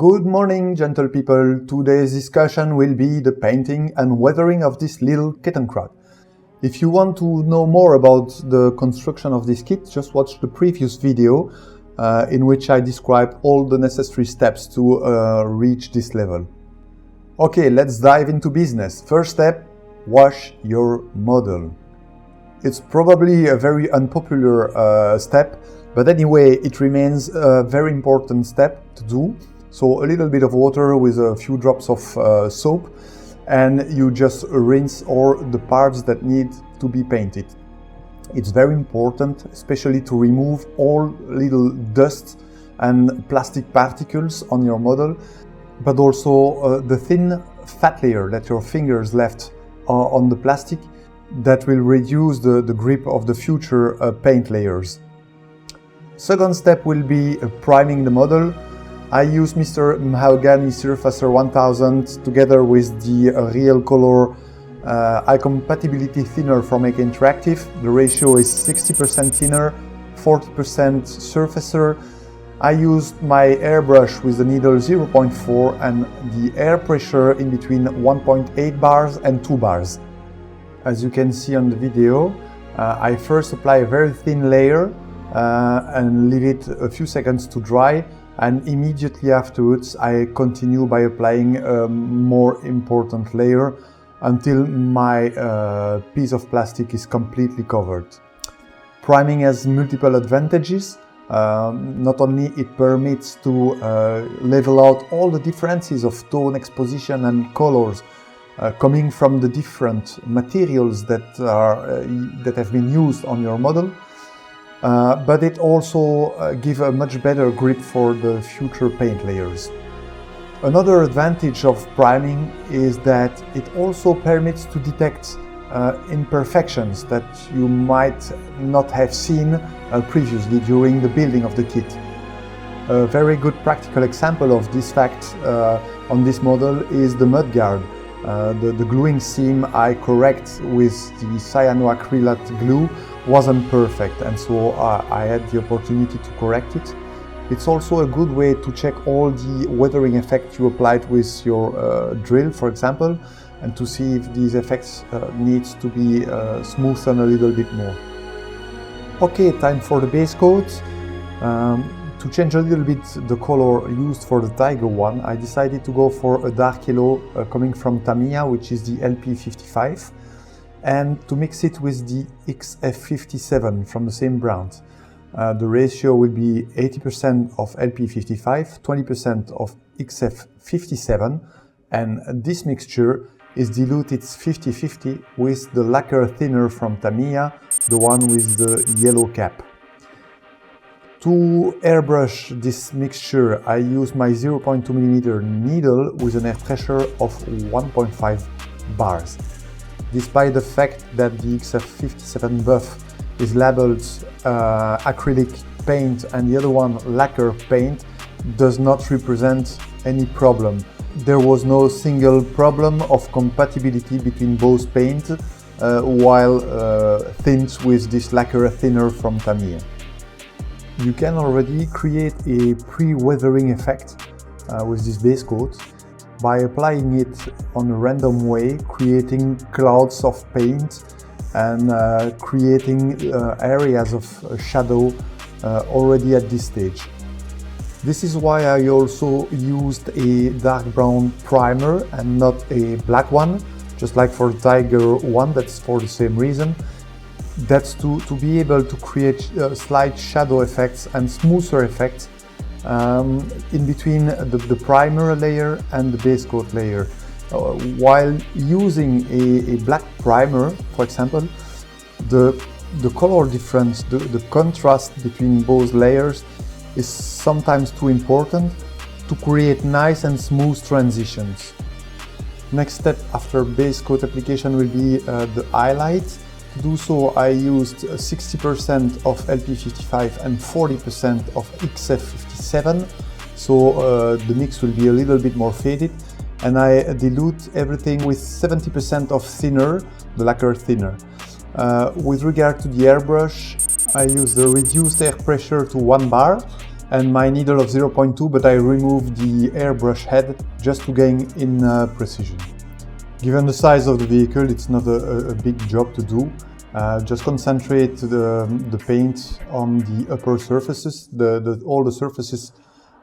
Good morning, gentle people. Today's discussion will be the painting and weathering of this little Kettenkrad. If you want to know more about the construction of this kit, just watch the previous video in which I described all the necessary steps to reach this level. Okay, let's dive into business. First step, wash your model. It's probably a very unpopular step, but anyway, it remains a very important step to do. So a little bit of water with a few drops of soap, and you just rinse all the parts that need to be painted. It's very important, especially to remove all little dust and plastic particles on your model, but also the thin fat layer that your fingers left on the plastic that will reduce the grip of the future paint layers. Second step will be priming the model. I use Mr. Mahogany Surfacer 1000 together with the Real Color High Compatibility Thinner from AK Interactive. The ratio is 60% thinner, 40% surfacer. I used my airbrush with the needle 0.4 and the air pressure in between 1.8 bars and 2 bars. As you can see on the video, I first apply a very thin layer and leave it a few seconds to dry. And immediately afterwards, I continue by applying a more important layer until my piece of plastic is completely covered. Priming has multiple advantages. Not only it permits to level out all the differences of tone, exposition and colors coming from the different materials that have been used on your model. But it also gives a much better grip for the future paint layers. Another advantage of priming is that it also permits to detect imperfections that you might not have seen previously during the building of the kit. A very good practical example of this fact on this model is the mudguard. The gluing seam I correct with the cyanoacrylate glue wasn't perfect, and so I had the opportunity to correct it. It's also a good way to check all the weathering effects you applied with your drill, for example, and to see if these effects needs to be smoothed a little bit more. Okay, time for the base coat. To change a little bit the color used for the Tiger one, I decided to go for a dark yellow coming from Tamiya, which is the LP55, and to mix it with the XF57 from the same brand. The ratio will be 80% of LP55, 20% of XF57, and this mixture is diluted 50-50 with the lacquer thinner from Tamiya, the one with the yellow cap. To airbrush this mixture, I use my 0.2mm needle with an air pressure of 1.5 bars. Despite the fact that the XF57 buff is labeled acrylic paint and the other one lacquer paint, does not represent any problem. There was no single problem of compatibility between both paints while thinned with this lacquer thinner from Tamiya. You can already create a pre-weathering effect with this base coat by applying it on a random way, creating clouds of paint and creating areas of shadow already at this stage. This is why I also used a dark brown primer and not a black one, just like for the Tiger one. That's for the same reason. That's to be able to create slight shadow effects and smoother effects in between the primer layer and the base coat layer. While using a black primer, for example, the color difference, the contrast between both layers is sometimes too important to create nice and smooth transitions. Next step after base coat application will be the highlight. To do so, I used 60% of LP55 and 40% of XF57, so the mix will be a little bit more faded, and I dilute everything with 70% of thinner, the lacquer thinner. With regard to the airbrush, I use the reduced air pressure to 1 bar and my needle of 0.2, but I removed the airbrush head just to gain in precision. Given the size of the vehicle, it's not a big job to do. Just concentrate the paint on the upper surfaces, all the surfaces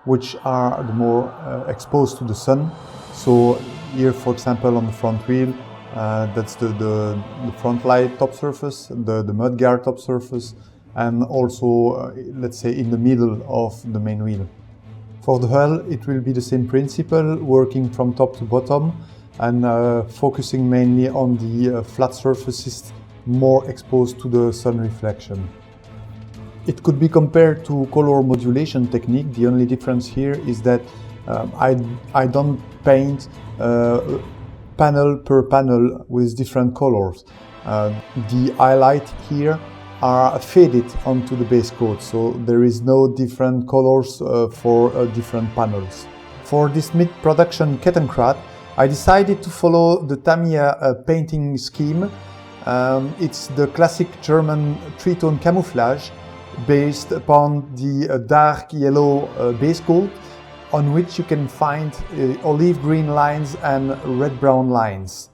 which are the more exposed to the sun. So here, for example, on the front wheel, that's the front light top surface, the mudguard top surface, and also, let's say, in the middle of the main wheel. For the hull, it will be the same principle, working from top to bottom and focusing mainly on the flat surfaces more exposed to the sun reflection. It could be compared to color modulation technique. The only difference here is that I don't paint panel per panel with different colors. The highlight here are faded onto the base coat, so there is no different colors for different panels. For this mid-production Kettenkrad, I decided to follow the Tamiya painting scheme. It's the classic German three-tone camouflage based upon the dark yellow base coat, on which you can find olive green lines and red-brown lines.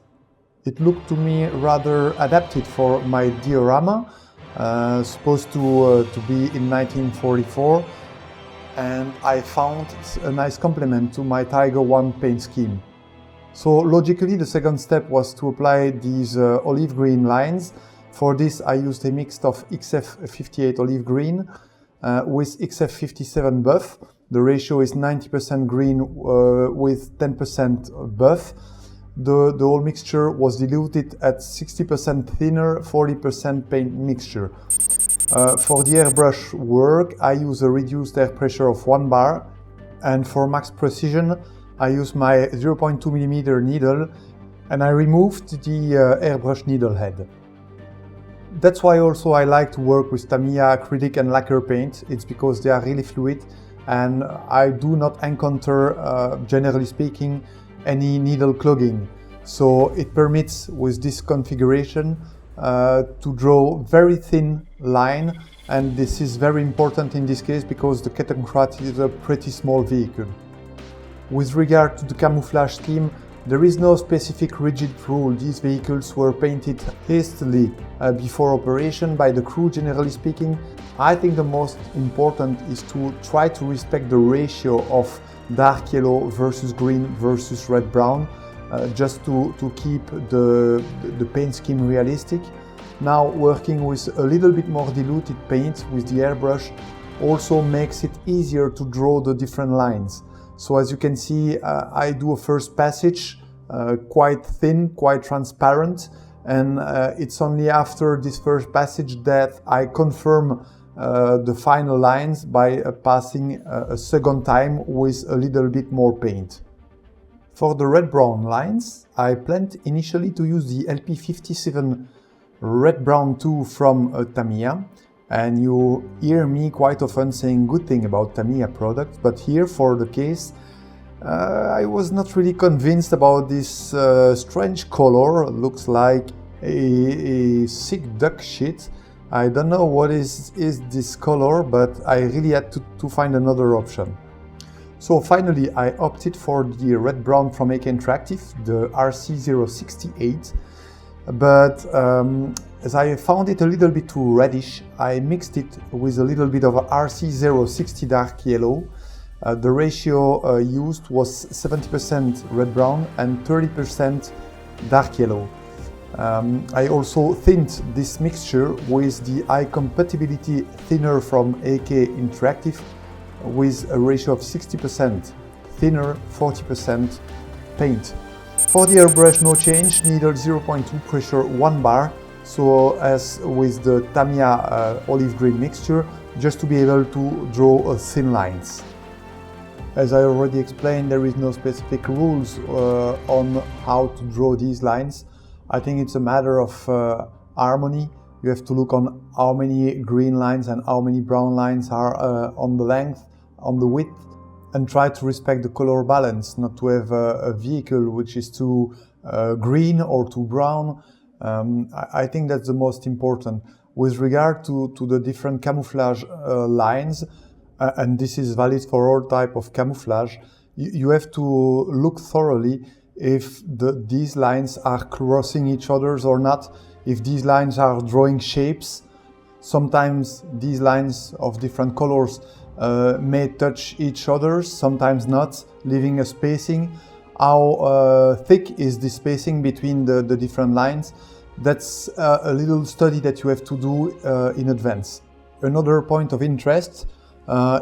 It looked to me rather adapted for my diorama, supposed to be in 1944, and I found a nice complement to my Tiger 1 paint scheme. So logically, the second step was to apply these olive green lines. For this, I used a mix of XF58 olive green with XF57 buff. The ratio is 90% green with 10% buff. The whole mixture was diluted at 60% thinner, 40% paint mixture. For the airbrush work, I use a reduced air pressure of 1 bar, and for max precision, I use my 0.2mm needle, and I removed the airbrush needle head. That's why also I like to work with Tamiya acrylic and lacquer paint. It's because they are really fluid, and I do not encounter, generally speaking, any needle clogging. So it permits, with this configuration, to draw very thin line, and this is very important in this case because the Kettenkrad is a pretty small vehicle. With regard to the camouflage scheme, there is no specific rigid rule. These vehicles were painted hastily before operation by the crew, generally speaking. I think the most important is to try to respect the ratio of dark yellow versus green versus red-brown, just to keep the paint scheme realistic. Now, working with a little bit more diluted paint with the airbrush also makes it easier to draw the different lines. So as you can see, I do a first passage, quite thin, quite transparent, and it's only after this first passage that I confirm the final lines by passing a second time with a little bit more paint. For the red-brown lines, I planned initially to use the LP57 Red-Brown 2 from Tamiya, and you hear me quite often saying good thing about Tamiya products, but here for the case I was not really convinced about this strange color. It looks like a sick duck shit. I don't know what is this color, but I really had to find another option. So finally I opted for the red-brown from AK Interactive, the RC068, but as I found it a little bit too reddish, I mixed it with a little bit of a RC060 dark yellow. The ratio used was 70% red-brown and 30% dark yellow. I also thinned this mixture with the high compatibility thinner from AK Interactive with a ratio of 60% thinner, 40% paint. For the airbrush, no change, needle 0.2, pressure 1 bar, so as with the Tamiya olive green mixture, just to be able to draw thin lines. As I already explained, there is no specific rules on how to draw these lines. I think it's a matter of harmony. You have to look on how many green lines and how many brown lines are on the length, on the width, and try to respect the color balance, not to have a vehicle which is too green or too brown. I think that's the most important. With regard to the different camouflage lines, and this is valid for all type of camouflage, you have to look thoroughly if these lines are crossing each other or not, if these lines are drawing shapes. Sometimes these lines of different colors may touch each other, sometimes not, leaving a spacing. How thick is the spacing between the different lines? That's a little study that you have to do in advance. Another point of interest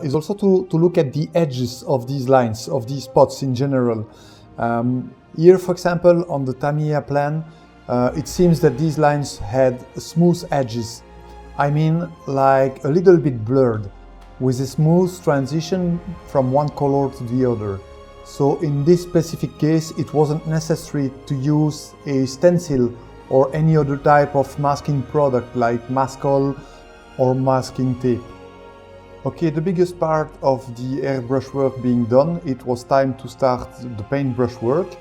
is also to look at the edges of these lines, of these spots in general. Here, for example, on the Tamiya plan, it seems that these lines had smooth edges. I mean, like a little bit blurred, with a smooth transition from one color to the other. So in this specific case, it wasn't necessary to use a stencil or any other type of masking product like mascol or masking tape. Okay, the biggest part of the airbrush work being done, it was time to start the paintbrush work.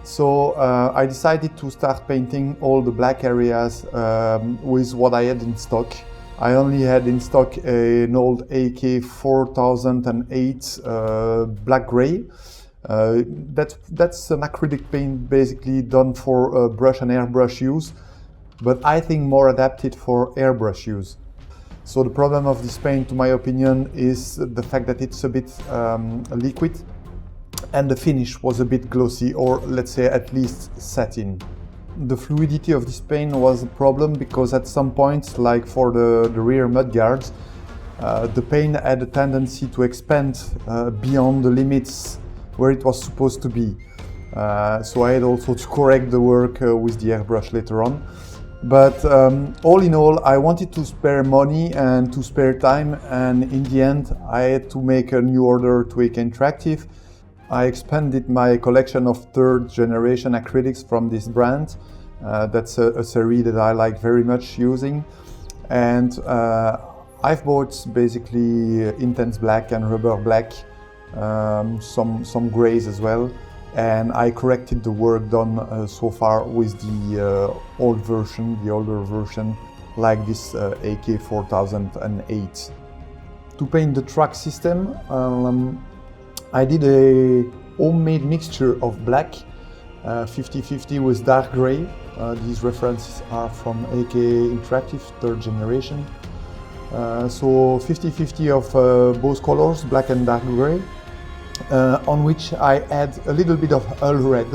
So I decided to start painting all the black areas with what I had in stock. I only had in stock an old AK 4008 black gray. That's an acrylic paint basically done for brush and airbrush use, but I think more adapted for airbrush use. So the problem of this paint, to my opinion, is the fact that it's a bit liquid and the finish was a bit glossy, or let's say at least satin. The fluidity of this paint was a problem because at some points, like for the rear mudguards, the paint had a tendency to expand beyond the limits where it was supposed to be. So I had also to correct the work with the airbrush later on. But all in all, I wanted to spare money and to spare time, and in the end I had to make a new order to AK Interactive. I expanded my collection of third generation acrylics from this brand. That's a series that I like very much using. And I've bought basically intense black and rubber black, some grays as well. And I corrected the work done so far with the older version, like this AK 4008. To paint the track system, I did a homemade mixture of black, 50-50 with dark gray. These references are from AK Interactive, third generation. So 50-50 of both colors, black and dark gray. On which I add a little bit of hull red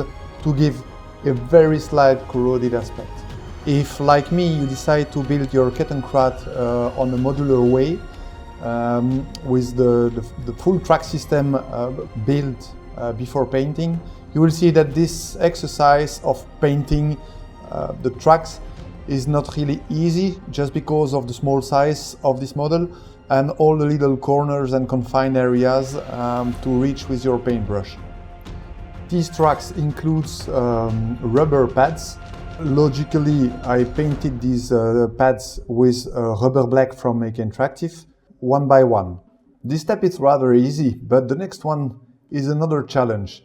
to give a very slight corroded aspect. If, like me, you decide to build your Kettenkrad on a modular way, with the full track system built before painting, you will see that this exercise of painting the tracks is not really easy, just because of the small size of this model and all the little corners and confined areas to reach with your paintbrush. These tracks includes rubber pads. Logically, I painted these pads with rubber black from AK Interactive, one by one. This step is rather easy, but the next one is another challenge,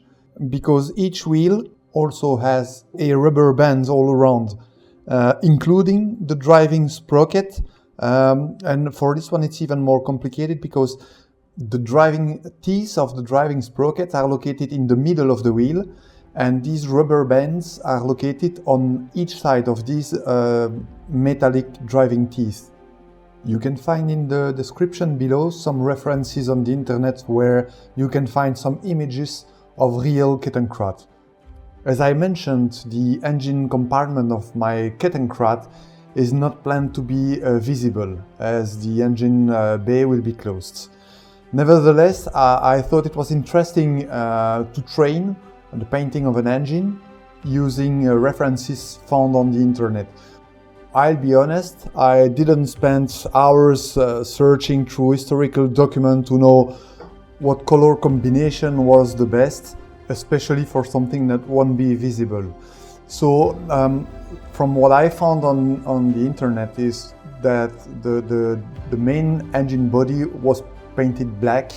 because each wheel also has a rubber band all around, including the driving sprocket. And for this one it's even more complicated, because the driving teeth of the driving sprocket are located in the middle of the wheel, and these rubber bands are located on each side of these metallic driving teeth. You can find in the description below some references on the internet where you can find some images of real Kettenkrad. As I mentioned, the engine compartment of my Kettenkrad is not planned to be visible, as the engine bay will be closed. Nevertheless, I thought it was interesting to train the painting of an engine using references found on the internet. I'll be honest, I didn't spend hours searching through historical documents to know what color combination was the best, especially for something that won't be visible. So, from what I found on the internet is that the main engine body was painted black.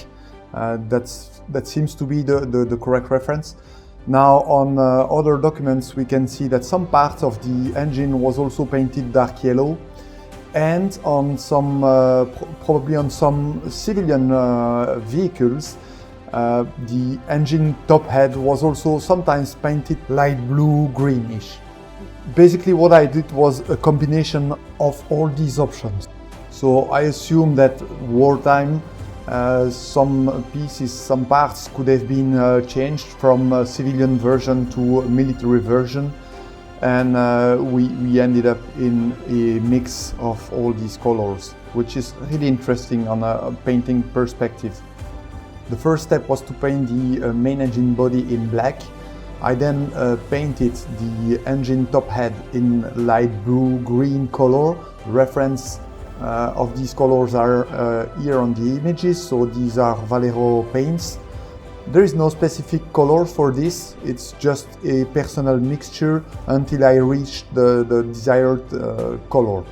That seems to be the correct reference. Now, on other documents, we can see that some parts of the engine was also painted dark yellow, and on some, probably on some civilian vehicles, the engine top head was also sometimes painted light blue greenish. Basically what I did was a combination of all these options. So I assume that wartime some pieces, some parts could have been changed from a civilian version to a military version, and we ended up in a mix of all these colors, which is really interesting on a painting perspective. The first step was to paint the main engine body in black. I then painted the engine top head in light blue-green color. Reference of these colors are here on the images, so these are Vallejo paints. There is no specific color for this, it's just a personal mixture until I reached the desired color.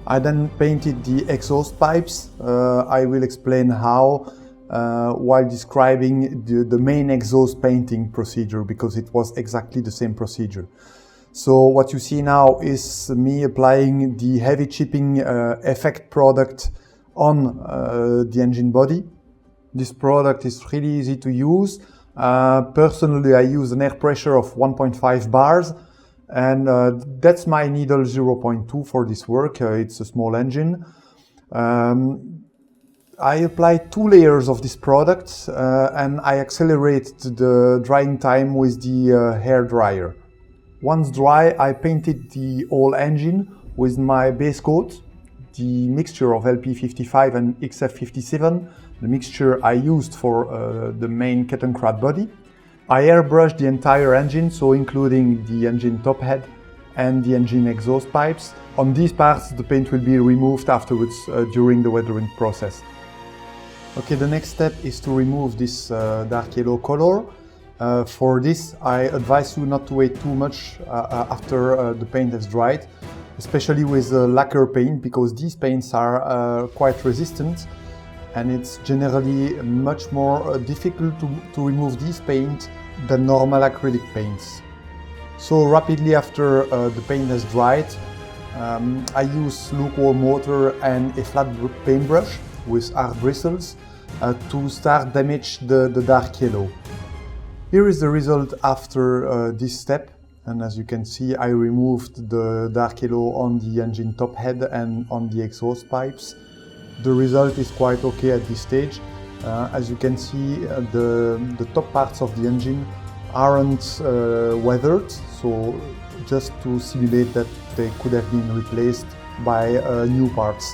I then painted the exhaust pipes. I will explain how while describing the main exhaust painting procedure, because it was exactly the same procedure. So what you see now is me applying the heavy chipping effect product on the engine body. This product is really easy to use. Personally, I use an air pressure of 1.5 bars, and that's my needle 0.2 for this work. It's a small engine. I apply 2 layers of this product and I accelerate the drying time with the hair dryer. Once dry, I painted the whole engine with my base coat, the mixture of LP55 and XF57, the mixture I used for the main Kettenkrad body. I airbrushed the entire engine, so including the engine top head and the engine exhaust pipes. On these parts, the paint will be removed afterwards during the weathering process. Okay, the next step is to remove this dark yellow color. For this, I advise you not to wait too much after the paint has dried, especially with lacquer paint, because these paints are quite resistant, and it's generally much more difficult to remove this paint than normal acrylic paints. So rapidly after the paint has dried, I use lukewarm water and a flat paintbrush with hard bristles to start damage the dark yellow. Here is the result after this step, and as you can see, I removed the dark yellow on the engine top head and on the exhaust pipes. The result is quite okay at this stage. As you can see, the top parts of the engine aren't weathered, so just to simulate that they could have been replaced by new parts.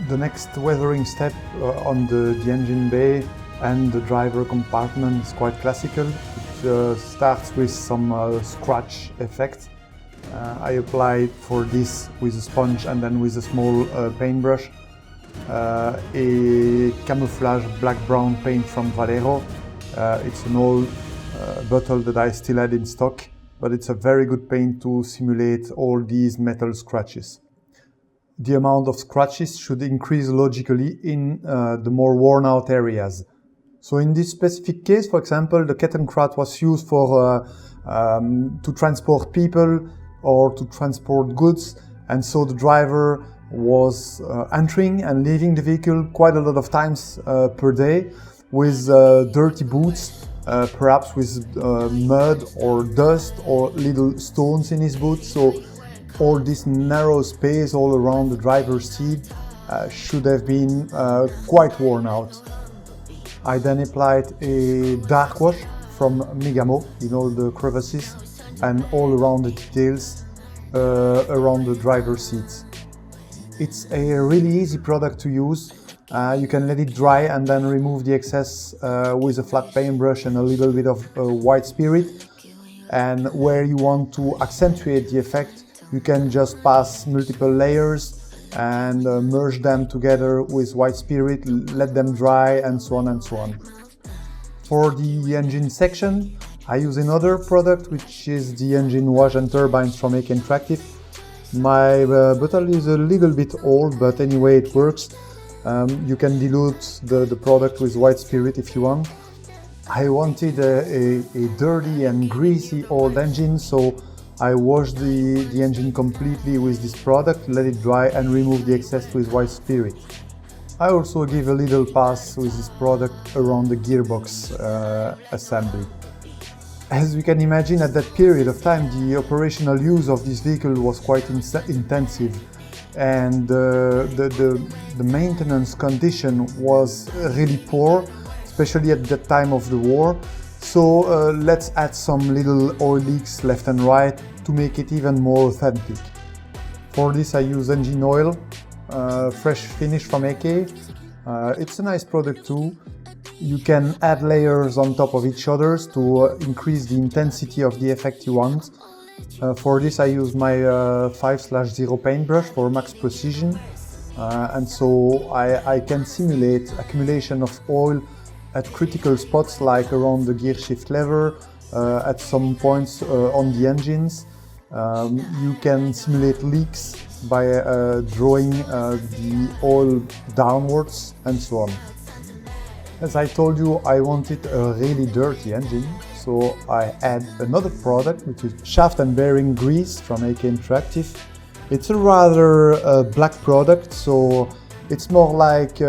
The next weathering step on the engine bay and the driver compartment is quite classical. It starts with some scratch effect. I apply for this with a sponge and then with a small paintbrush a camouflage black-brown paint from Vallejo. It's an old bottle that I still had in stock, but it's a very good paint to simulate all these metal scratches. The amount of scratches should increase logically in the more worn out areas. So in this specific case, for example, the Kettenkrad was used for to transport people or to transport goods, and so the driver was entering and leaving the vehicle quite a lot of times per day with dirty boots, perhaps with mud or dust or little stones in his boots. So all this narrow space all around the driver's seat should have been quite worn out. I then applied a dark wash from Camo in all the crevices and all around the details around the driver's seats. It's a really easy product to use. You can let it dry and then remove the excess with a flat paintbrush and a little bit of white spirit. And where you want to accentuate the effect, you can just pass multiple layers and merge them together with white spirit, let them dry, and so on and so on. For the engine section, I use another product, which is the engine wash and turbines from Interactive. My bottle is a little bit old, but anyway it works. You can dilute the product with white spirit if you want. I wanted a dirty and greasy old engine, so I washed the engine completely with this product, let it dry and remove the excess with white spirit. I also give a little pass with this product around the gearbox assembly. As you can imagine, at that period of time the operational use of this vehicle was quite intensive, and the maintenance condition was really poor, especially at that time of the war. So let's add some little oil leaks left and right to make it even more authentic. For this I use engine oil, fresh finish from AK. It's a nice product too. You can add layers on top of each other to increase the intensity of the effect you want. For this I use my 5/0 paintbrush for max precision, and so I can simulate accumulation of oil at critical spots like around the gear shift lever, at some points on the engines. You can simulate leaks by drawing the oil downwards and so on. As I told you, I wanted a really dirty engine, so I add another product, which is shaft and bearing grease from AK Interactive. It's a rather black product, so it's more like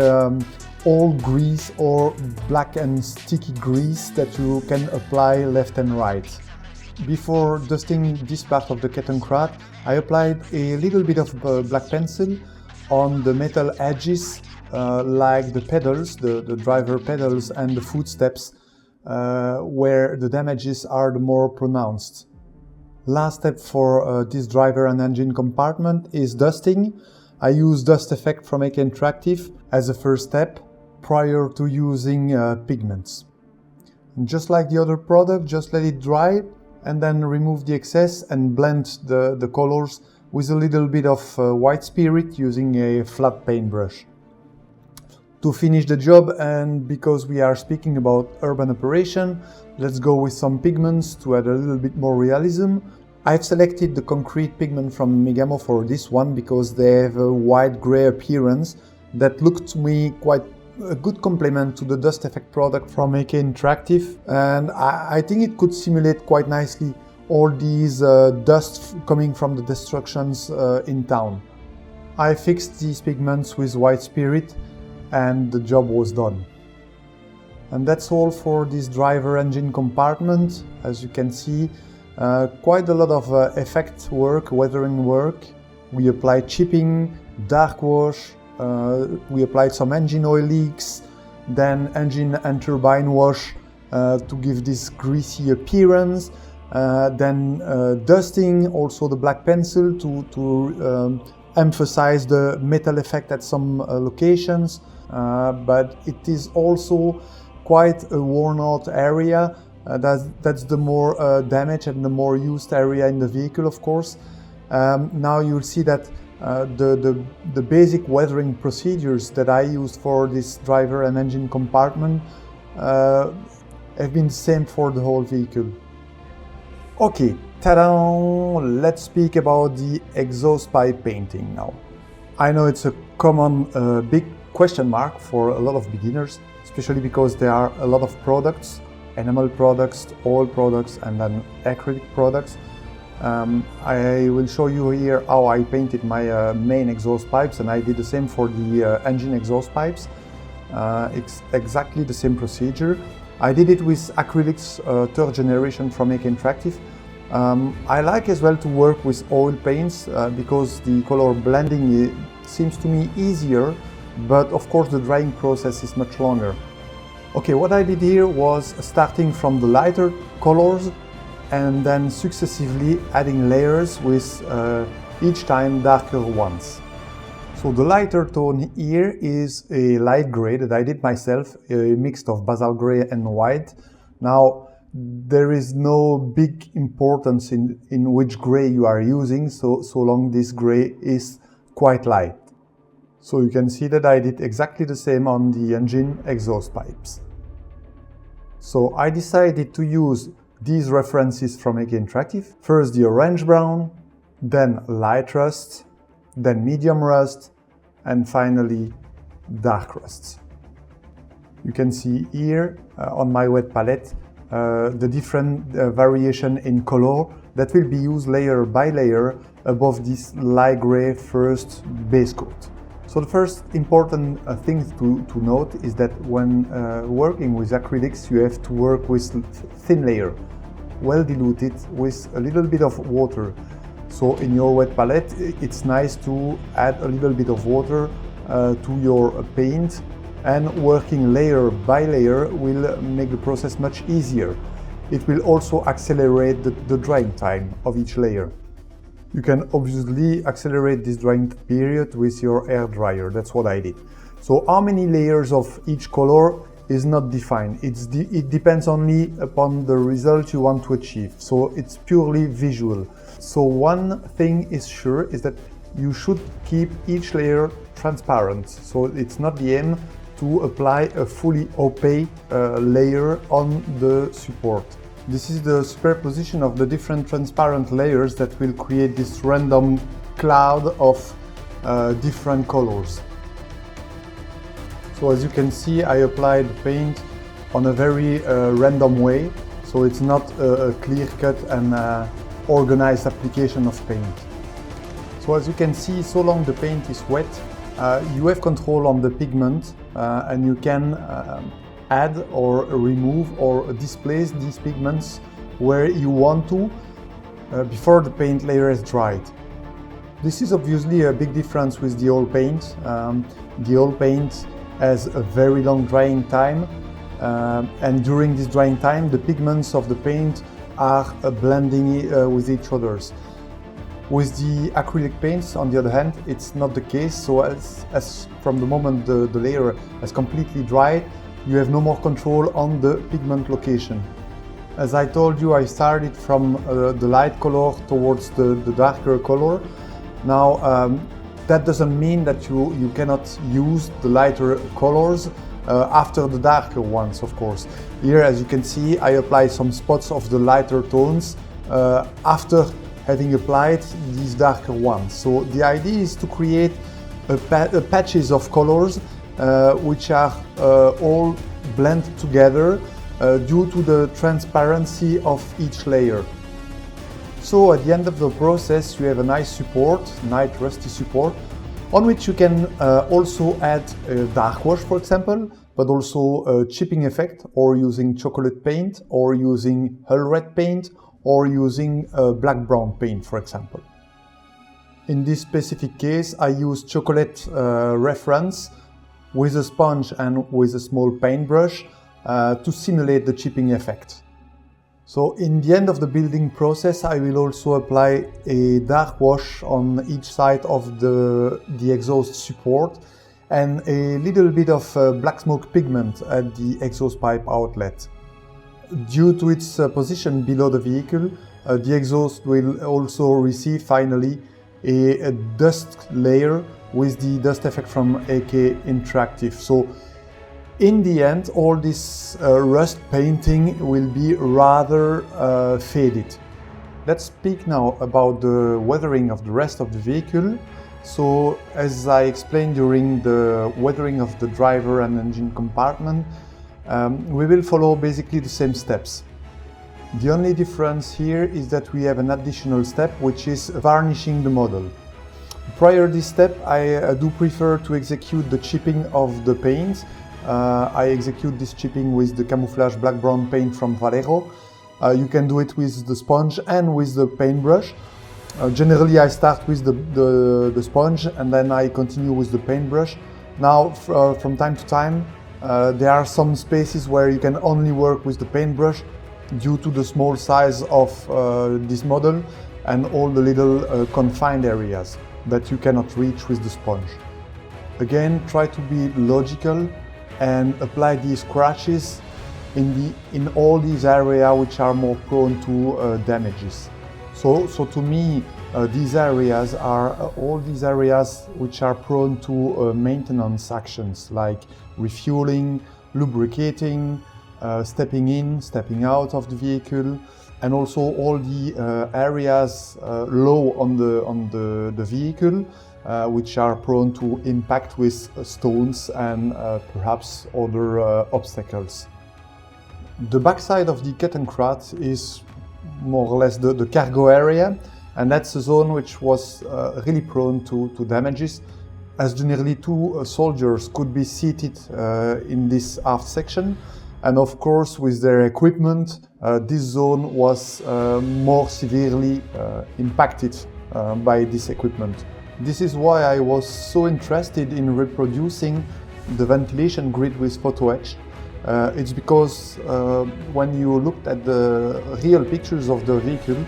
old grease or black and sticky grease that you can apply left and right. Before dusting this part of the Kettenkrad, I applied a little bit of black pencil on the metal edges, like the pedals, the driver pedals and the footsteps, where the damages are the more pronounced. Last step for this driver and engine compartment is dusting. I use dust effect from AK Interactive as a first step prior to using pigments. And just like the other product, just let it dry and then remove the excess and blend the colors with a little bit of white spirit using a flat paintbrush. To finish the job, and because we are speaking about urban operation, let's go with some pigments to add a little bit more realism. I've selected the concrete pigment from Camo for this one because they have a white grey appearance that looked to me quite a good complement to the dust effect product from AK Interactive, and I think it could simulate quite nicely all these dust coming from the destructions in town. I fixed these pigments with white spirit and the job was done. And that's all for this driver engine compartment. As you can see, quite a lot of effect work, weathering work. We applied chipping, dark wash, we applied some engine oil leaks, then engine and turbine wash to give this greasy appearance, then dusting, also the black pencil to emphasize the metal effect at some locations. But it is also quite a worn out area. That's the more damaged and the more used area in the vehicle, of course. Now you'll see that the basic weathering procedures that I used for this driver and engine compartment have been the same for the whole vehicle. Okay, ta-da! Let's speak about the exhaust pipe painting now. I know it's a common big question mark for a lot of beginners, especially because there are a lot of products, enamel products, oil products and then acrylic products. I will show you here how I painted my main exhaust pipes, and I did the same for the engine exhaust pipes. It's exactly the same procedure. I did it with acrylics third generation from AK Interactive. I like as well to work with oil paints because the color blending seems to me easier, but of course the drying process is much longer. Okay, what I did here was starting from the lighter colors and then successively adding layers with each time darker ones. So the lighter tone here is a light gray that I did myself, a mix of basalt gray and white. Now there is no big importance in which gray you are using, so long this gray is quite light. So you can see that I did exactly the same on the engine exhaust pipes. So I decided to use these references from AK Interactive. First the orange brown, then light rust, then medium rust, and finally dark rust. You can see here on my wet palette the different variation in color that will be used layer by layer above this light gray first base coat. So the first important thing to note is that when working with acrylics, you have to work with thin layer, well diluted with a little bit of water. So in your wet palette, it's nice to add a little bit of water to your paint, and working layer by layer will make the process much easier. It will also accelerate the drying time of each layer. You can obviously accelerate this drying period with your air dryer. That's what I did. So how many layers of each color is not defined. It depends only upon the result you want to achieve. So it's purely visual. So one thing is sure is that you should keep each layer transparent. So it's not the aim to apply a fully opaque layer on the support. This is the superposition of the different transparent layers that will create this random cloud of different colors. So as you can see, I applied paint on a very random way, so it's not a clear-cut and organized application of paint. So as you can see, so long the paint is wet, you have control on the pigment and you can add or remove or displace these pigments where you want to before the paint layer is dried. This is obviously a big difference with the oil paint. The oil paint has a very long drying time, and during this drying time the pigments of the paint are blending with each other. With the acrylic paints, on the other hand, it's not the case. So as from the moment the layer has completely dried, you have no more control on the pigment location. As I told you, I started from the light color towards the darker color. Now that doesn't mean that you cannot use the lighter colors after the darker ones, of course. Here, as you can see, I apply some spots of the lighter tones after having applied these darker ones. So the idea is to create patches of colors which are all blended together due to the transparency of each layer. So at the end of the process you have a nice support, nice rusty support, on which you can also add a dark wash, for example, but also a chipping effect, or using chocolate paint, or using hull red paint, or using black-brown paint, for example. In this specific case, I use chocolate reference with a sponge and with a small paintbrush to simulate the chipping effect. So in the end of the building process, I will also apply a dark wash on each side of the exhaust support and a little bit of black smoke pigment at the exhaust pipe outlet. Due to its position below the vehicle, the exhaust will also receive finally a dust layer with the dust effect from AK Interactive. So in the end, all this rust painting will be rather faded. Let's speak now about the weathering of the rest of the vehicle. So as I explained during the weathering of the driver and engine compartment, we will follow basically the same steps. The only difference here is that we have an additional step, which is varnishing the model. Prior to this step, I do prefer to execute the chipping of the paint. I execute this chipping with the camouflage black-brown paint from Valero. You can do it with the sponge and with the paintbrush. Generally, I start with the sponge and then I continue with the paintbrush. Now, from time to time, there are some spaces where you can only work with the paintbrush due to the small size of this model and all the little confined areas that you cannot reach with the sponge. Again, try to be logical and apply these scratches in all these areas which are more prone to damages. So to me, these areas are all these areas which are prone to maintenance actions like refueling, lubricating, stepping in, stepping out of the vehicle, and also all the areas low on the vehicle which are prone to impact with stones and perhaps other obstacles. The backside of the Kettenkrad is more or less the cargo area, and that's a zone which was really prone to damages, as generally two soldiers could be seated in this aft section, and of course with their equipment this zone was more severely impacted by this equipment. This is why I was so interested in reproducing the ventilation grid with photo etch. It's because when you looked at the real pictures of the vehicle,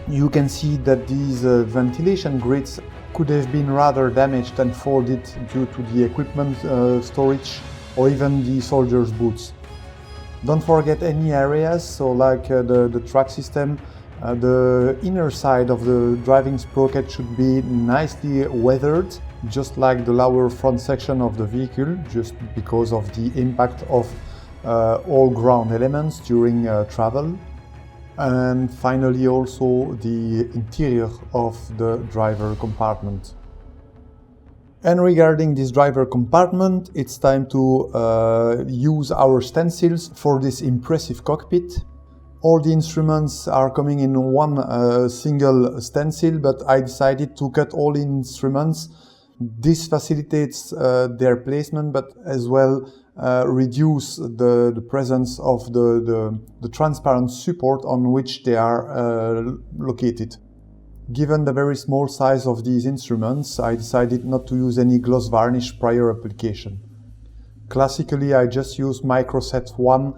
you can see that these ventilation grids could have been rather damaged and folded due to the equipment storage or even the soldiers' boots. Don't forget any areas, so like the track system, the inner side of the driving sprocket should be nicely weathered, just like the lower front section of the vehicle, just because of the impact of all ground elements during travel. And finally also the interior of the driver compartment. And regarding this driver compartment, it's time to use our stencils for this impressive cockpit. All the instruments are coming in one single stencil, but I decided to cut all instruments. This facilitates their placement, but as well reduce the presence of the transparent support on which they are located. Given the very small size of these instruments, I decided not to use any gloss varnish prior application. Classically, I just use microset 1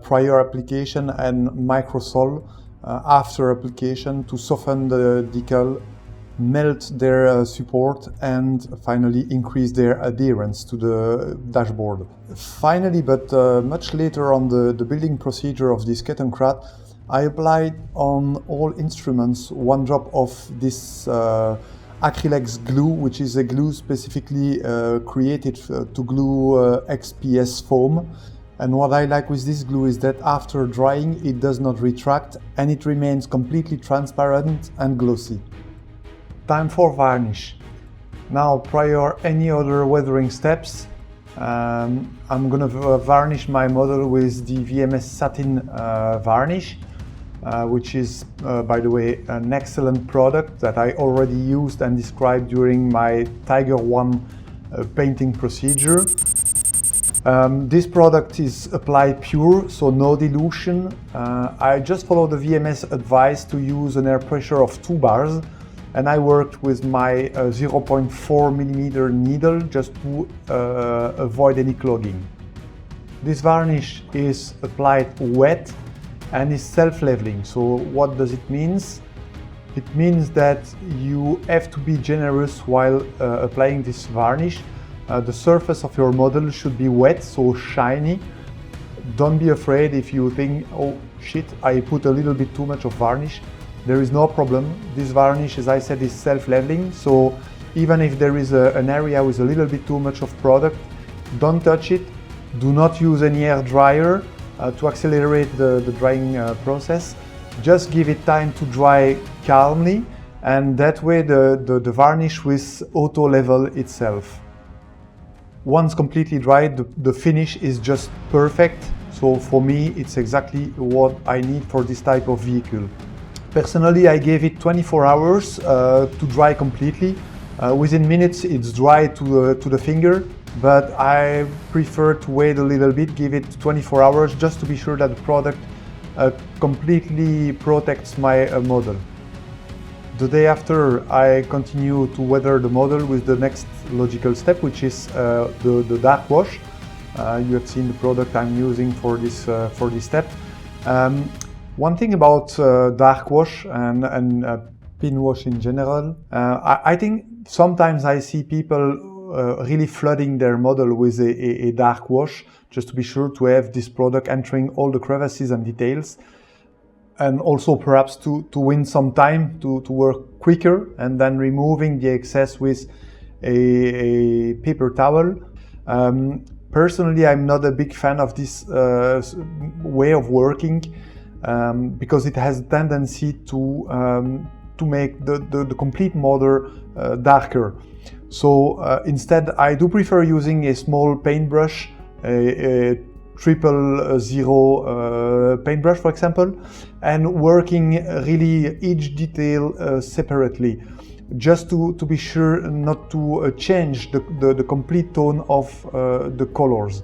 prior application and microsol after application to soften the decal, melt their support, and finally increase their adherence to the dashboard. Finally, but much later on the building procedure of this Kettenkrad, I applied on all instruments one drop of this acrylics glue, which is a glue specifically created to glue XPS foam. And what I like with this glue is that after drying it does not retract and it remains completely transparent and glossy. Time for varnish. Now, prior any other weathering steps, I'm gonna varnish my model with the VMS satin varnish, which is, by the way, an excellent product that I already used and described during my Tiger 1 painting procedure. This product is applied pure, so no dilution. I just follow the VMS advice to use an air pressure of 2 bars, and I worked with my 0.4mm needle just to avoid any clogging. This varnish is applied wet and is self-leveling. So what does it mean? It means that you have to be generous while applying this varnish. The surface of your model should be wet, so shiny. Don't be afraid if you think, oh shit, I put a little bit too much of varnish. There is no problem. This varnish, as I said, is self-leveling, so even if there is an area with a little bit too much of product, don't touch it. Do not use any air dryer to accelerate the drying process. Just give it time to dry calmly, and that way the varnish will auto-level itself. Once completely dried, the finish is just perfect. So for me, it's exactly what I need for this type of vehicle. Personally, I gave it 24 hours to dry completely. Within minutes, it's dry to the finger, but I prefer to wait a little bit, give it 24 hours just to be sure that the product completely protects my model. The day after, I continue to weather the model with the next logical step, which is the dark wash. You have seen the product I'm using for this step. One thing about dark wash and pin wash in general, I think sometimes I see people really flooding their model with a dark wash just to be sure to have this product entering all the crevices and details, and also perhaps to win some time to work quicker, and then removing the excess with a paper towel. Personally, I'm not a big fan of this way of working because it has a tendency to make the complete model darker. So instead, I do prefer using a small paintbrush, 000 paintbrush, for example, and working really each detail separately, just to be sure not to change the complete tone of the colors.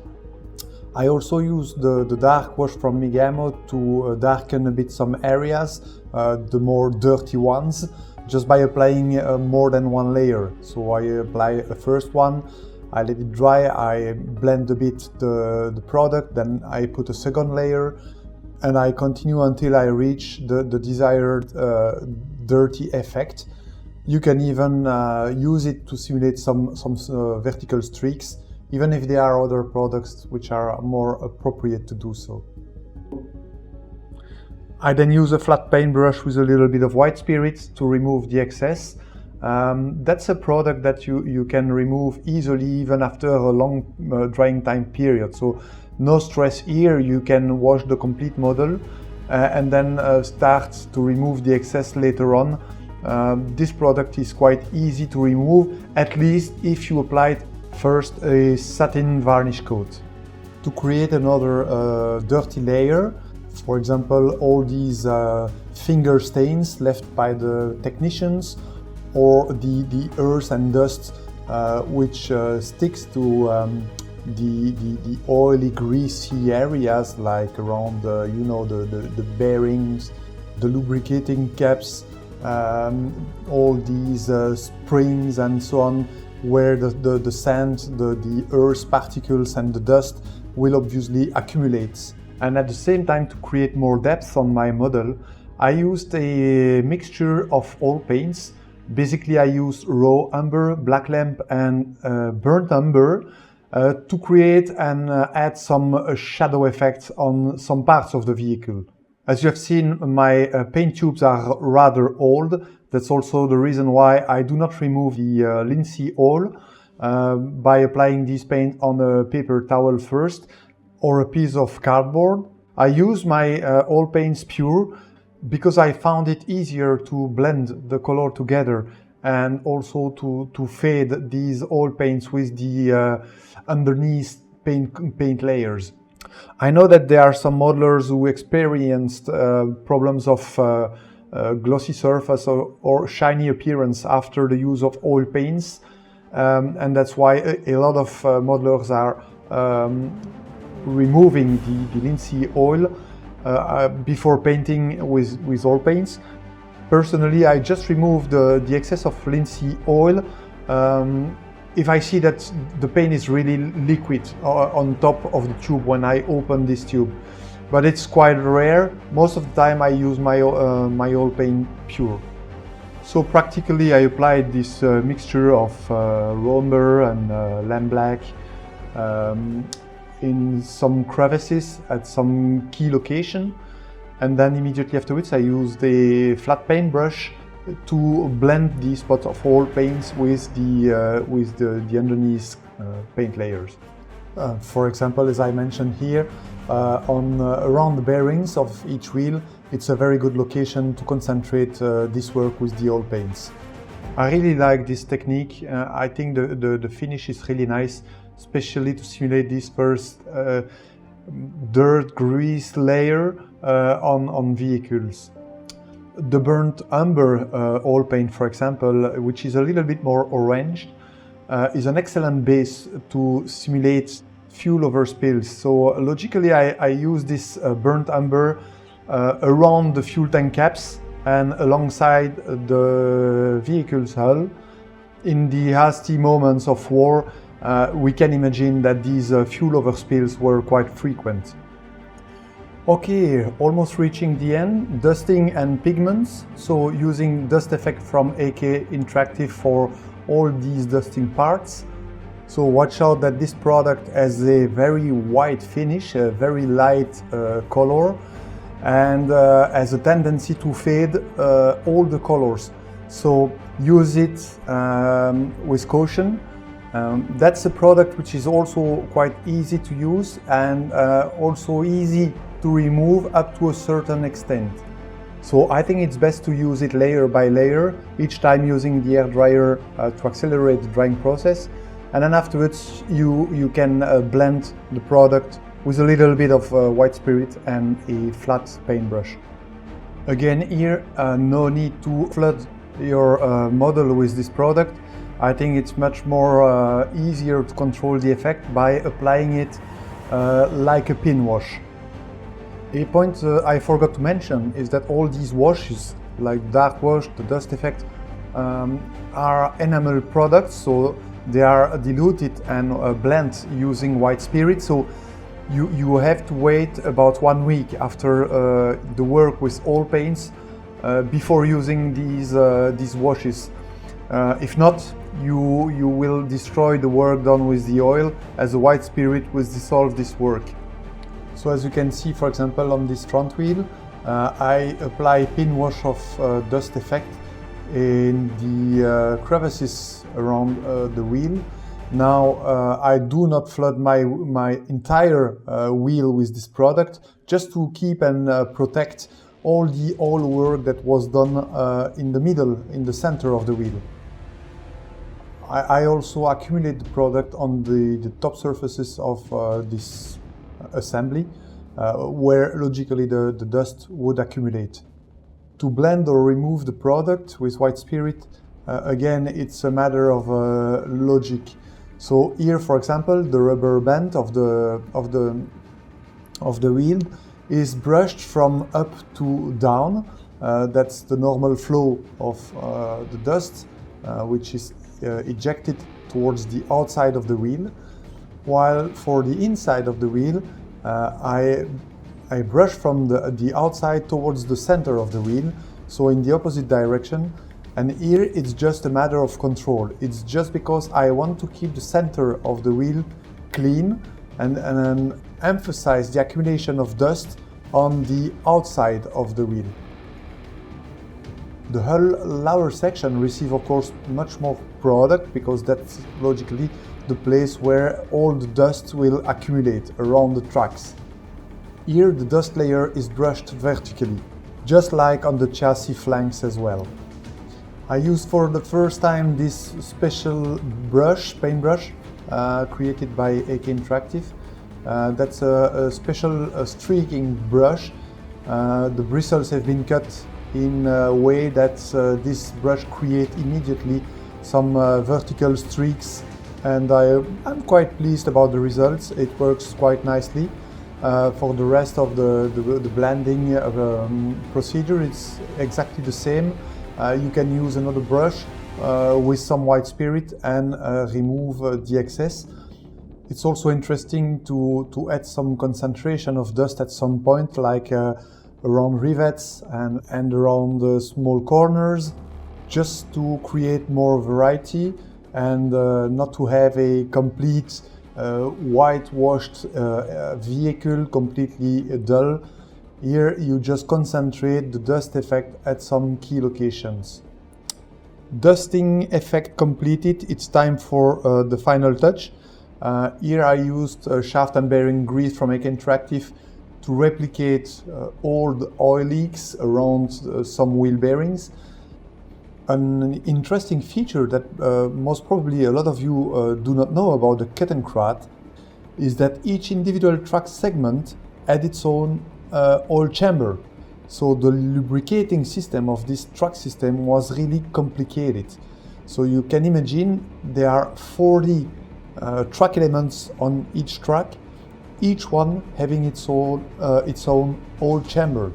I also use the dark wash from Camo to darken a bit some areas, the more dirty ones, just by applying more than one layer. So I apply a first one, I let it dry, I blend a bit the product, then I put a second layer, and I continue until I reach the desired dirty effect. You can even use it to simulate some vertical streaks, even if there are other products which are more appropriate to do so. I then use a flat paintbrush with a little bit of white spirit to remove the excess. That's a product that you can remove easily even after a long drying time period. So no stress here, you can wash the complete model and then start to remove the excess later on. This product is quite easy to remove, at least if you applied first a satin varnish coat. To create another dirty layer, for example, all these finger stains left by the technicians, or the earth and dust which sticks to the oily, greasy areas, like around the bearings, the lubricating caps, all these springs and so on, where the sand, the earth particles and the dust will obviously accumulate. And at the same time, to create more depth on my model, I used a mixture of all paints. Basically, I used raw umber, black lamp and burnt umber to create and add some shadow effects on some parts of the vehicle. As you have seen, my paint tubes are rather old. That's also the reason why I do not remove the linseed oil by applying this paint on a paper towel first, or a piece of cardboard. I use my oil paints pure because I found it easier to blend the color together and also to fade these oil paints with the underneath paint layers. I know that there are some modelers who experienced problems of glossy surface or shiny appearance after the use of oil paints, and that's why a lot of modelers are removing the linseed oil before painting with oil paints. Personally, I just remove the excess of linseed oil if I see that the paint is really liquid on top of the tube when I open this tube. But it's quite rare. Most of the time I use my oil paint pure. So practically I applied this mixture of raw umber and lamp black in some crevices at some key location, and then immediately afterwards I used a flat paintbrush to blend the spots of all paints with the underneath paint layers. For example, as I mentioned here, around the bearings of each wheel, it's a very good location to concentrate this work with the oil paints. I really like this technique. I think the finish is really nice, especially to simulate this first dirt grease layer on vehicles. The burnt umber oil paint, for example, which is a little bit more orange, is an excellent base to simulate fuel over spills. So logically I use this burnt umber around the fuel tank caps and alongside the vehicle's hull. In the hasty moments of war, we can imagine that these fuel over spills were quite frequent. Okay, almost reaching the end. Dusting and pigments. So using dust effect from AK Interactive for all these dusting parts. So watch out that this product has a very white finish, a very light color, and has a tendency to fade all the colors. So use it with caution. That's a product which is also quite easy to use and also easy to remove up to a certain extent. So I think it's best to use it layer by layer, each time using the hairdryer to accelerate the drying process. And then afterwards you can blend the product with a little bit of white spirit and a flat paintbrush. Again here, no need to flood your model with this product. I think it's much more easier to control the effect by applying it like a pin wash. A point I forgot to mention is that all these washes, like dark wash, the dust effect, are enamel products, so they are diluted and blend using white spirit. So you have to wait about 1 week after the work with all paints before using these washes. If not, you will destroy the work done with the oil, as the white spirit will dissolve this work. So as you can see, for example, on this front wheel, I apply pin wash of dust effect in the crevices around the wheel. Now I do not flood my entire wheel with this product, just to keep and protect all the oil work that was done in the middle, in the center of the wheel. I also accumulate the product on the top surfaces of this assembly, where logically the dust would accumulate. To blend or remove the product with white spirit, again, it's a matter of logic. So here, for example, the rubber band of the wheel is brushed from up to down. That's the normal flow of the dust, which is ejected towards the outside of the wheel. While for the inside of the wheel, I brush from the outside towards the center of the wheel, so in the opposite direction. And here it's just a matter of control. It's just because I want to keep the center of the wheel clean and emphasize the accumulation of dust on the outside of the wheel. The hull lower section receives, of course, much more product, because that's logically the place where all the dust will accumulate around the tracks. Here the dust layer is brushed vertically, just like on the chassis flanks as well. I used for the first time this special brush, paintbrush, created by AK Interactive. That's a special streaking brush. The bristles have been cut in a way that this brush creates immediately some vertical streaks, and I'm quite pleased about the results. It works quite nicely. For the rest of the blending procedure, it's exactly the same. You can use another brush with some white spirit and remove the excess. It's also interesting to add some concentration of dust at some point, like around rivets and around the small corners, just to create more variety and not to have a complete whitewashed vehicle, completely dull. Here you just concentrate the dust effect at some key locations. Dusting effect completed, it's time for the final touch. Here I used shaft and bearing grease from AK Interactive to replicate old oil leaks around some wheel bearings. An interesting feature that most probably a lot of you do not know about the Kettenkrad is that each individual track segment had its own oil chamber. So the lubricating system of this track system was really complicated. So you can imagine there are 40 track elements on each track, each one having its own oil chamber.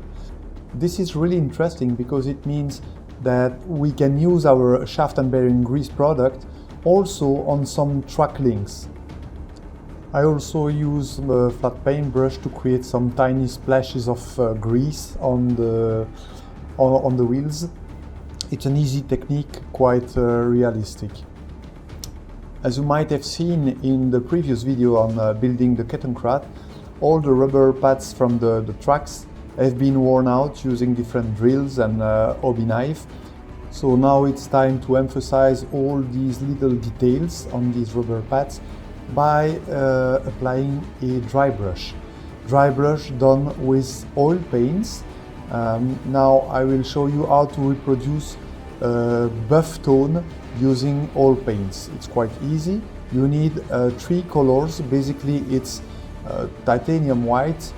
This is really interesting because it means that we can use our shaft and bearing grease product also on some track links. I also use a flat paintbrush to create some tiny splashes of grease on the wheels. It's an easy technique, quite realistic. As you might have seen in the previous video on building the Kettenkrad, all the rubber pads from the tracks have been worn out using different drills and hobby knife. So now it's time to emphasize all these little details on these rubber pads by applying a dry brush. Dry brush done with oil paints. Now I will show you how to reproduce buff tone using oil paints. It's quite easy. You need 3 colors. Basically it's titanium white,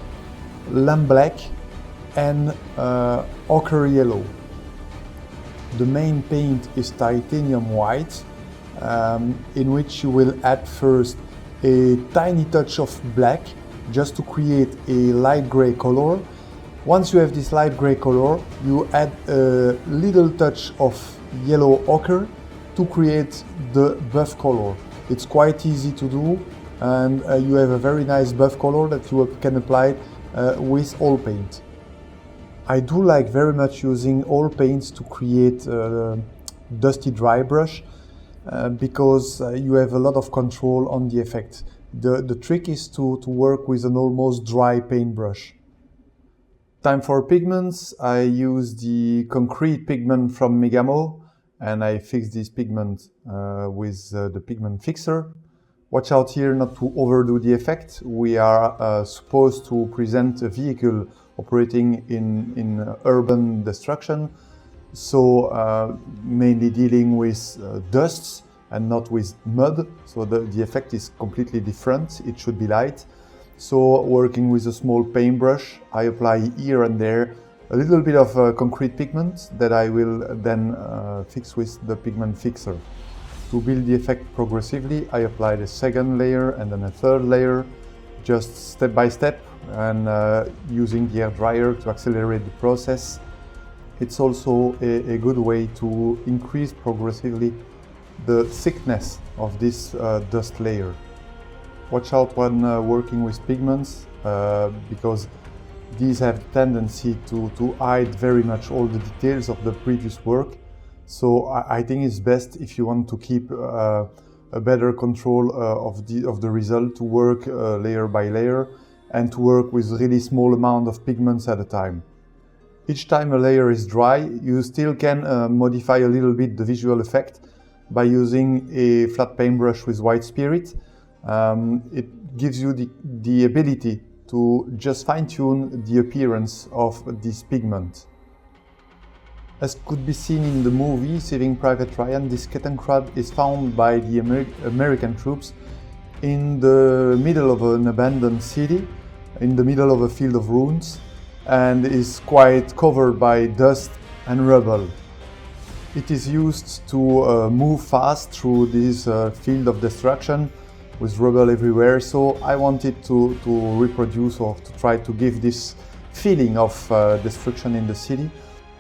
lamp black and ochre yellow. The main paint is titanium white, in which you will add first a tiny touch of black just to create a light gray color. Once you have this light gray color, you add a little touch of yellow ochre to create the buff color. It's quite easy to do, and you have a very nice buff color that you can apply with all paint. I do like very much using all paints to create dusty dry brush because you have a lot of control on the effect. The trick is to work with an almost dry paintbrush. Time for pigments. I use the concrete pigment from Camo, and I fix this pigment with the pigment fixer. Watch out here not to overdo the effect. We are supposed to present a vehicle operating in urban destruction, so mainly dealing with dusts and not with mud, so the effect is completely different. It should be light. So working with a small paintbrush, I apply here and there a little bit of concrete pigment that I will then fix with the pigment fixer. To build the effect progressively, I apply the second layer and then a third layer, just step by step, and using the air dryer to accelerate the process. It's also a good way to increase progressively the thickness of this dust layer. Watch out when working with pigments because these have the tendency to hide very much all the details of the previous work. So I think it's best, if you want to keep a better control of the result, to work layer by layer and to work with really small amount of pigments at a time. Each time a layer is dry, you still can modify a little bit the visual effect by using a flat paintbrush with white spirit. It gives you the ability to just fine-tune the appearance of this pigment. As could be seen in the movie Saving Private Ryan, this Kettenkrad is found by the American troops in the middle of an abandoned city, in the middle of a field of ruins, and is quite covered by dust and rubble. It is used to move fast through this field of destruction with rubble everywhere, so I wanted to reproduce or to try to give this feeling of destruction in the city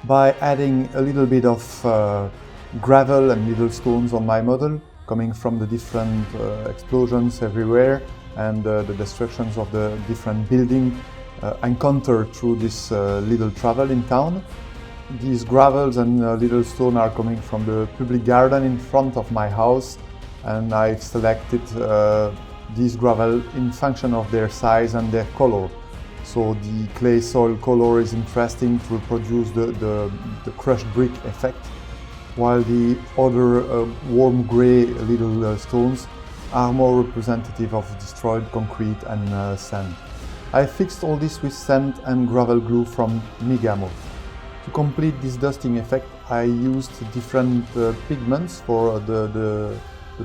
by adding a little bit of gravel and little stones on my model, coming from the different explosions everywhere and the destructions of the different buildings encountered through this little travel in town. These gravels and little stone are coming from the public garden in front of my house, and I've selected these gravel in function of their size and their color. So the clay soil color is interesting to reproduce the crushed brick effect, while the other warm gray little stones are more representative of destroyed concrete and sand. I fixed all this with sand and gravel glue from Camo. To complete this dusting effect, I used different pigments for the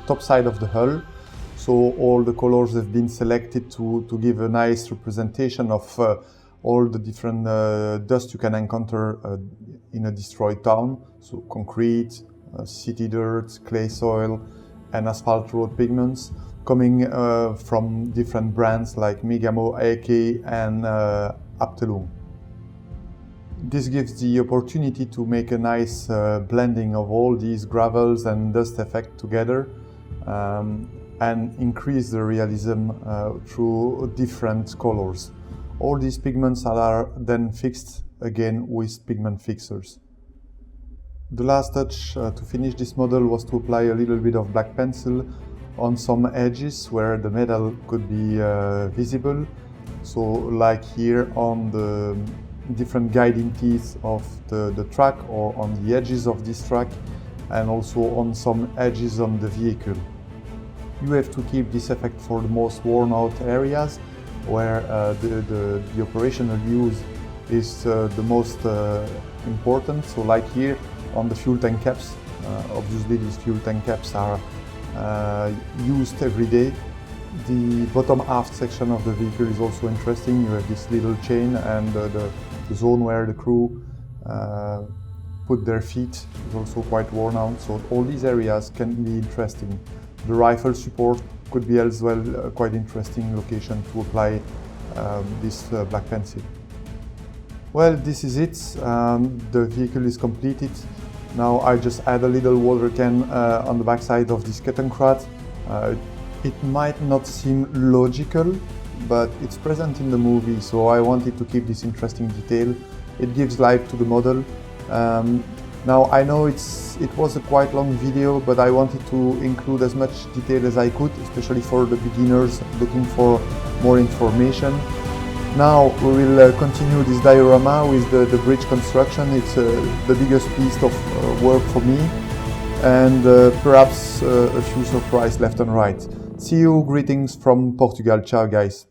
top side of the hull. So all the colors have been selected to give a nice representation of all the different dust you can encounter in a destroyed town. So concrete, city dirt, clay soil, and asphalt road pigments coming from different brands like Camo, AK, and Aptelum. This gives the opportunity to make a nice blending of all these gravels and dust effect together and increase the realism through different colors. All these pigments are then fixed again with pigment fixers. The last touch to finish this model was to apply a little bit of black pencil on some edges where the metal could be visible. So like here on the different guiding teeth of the track or on the edges of this track, and also on some edges on the vehicle. You have to keep this effect for the most worn out areas where the operational use is the most important. So like here on the fuel tank caps, obviously these fuel tank caps are used every day. The bottom aft section of the vehicle is also interesting. You have this little chain, and the zone where the crew put their feet is also quite worn out, so all these areas can be interesting. The rifle support could be as well quite interesting location to apply this black pencil. Well, this is it. The vehicle is completed. Now I just add a little water can on the backside of this Kettenkrad. It might not seem logical, but it's present in the movie, so I wanted to keep this interesting detail. It gives life to the model. Now I know it was a quite long video, but I wanted to include as much detail as I could, especially for the beginners looking for more information. Now we will continue this diorama with the bridge construction. It's the biggest piece of work for me, and perhaps a few surprises left and right. See you, greetings from Portugal. Ciao guys.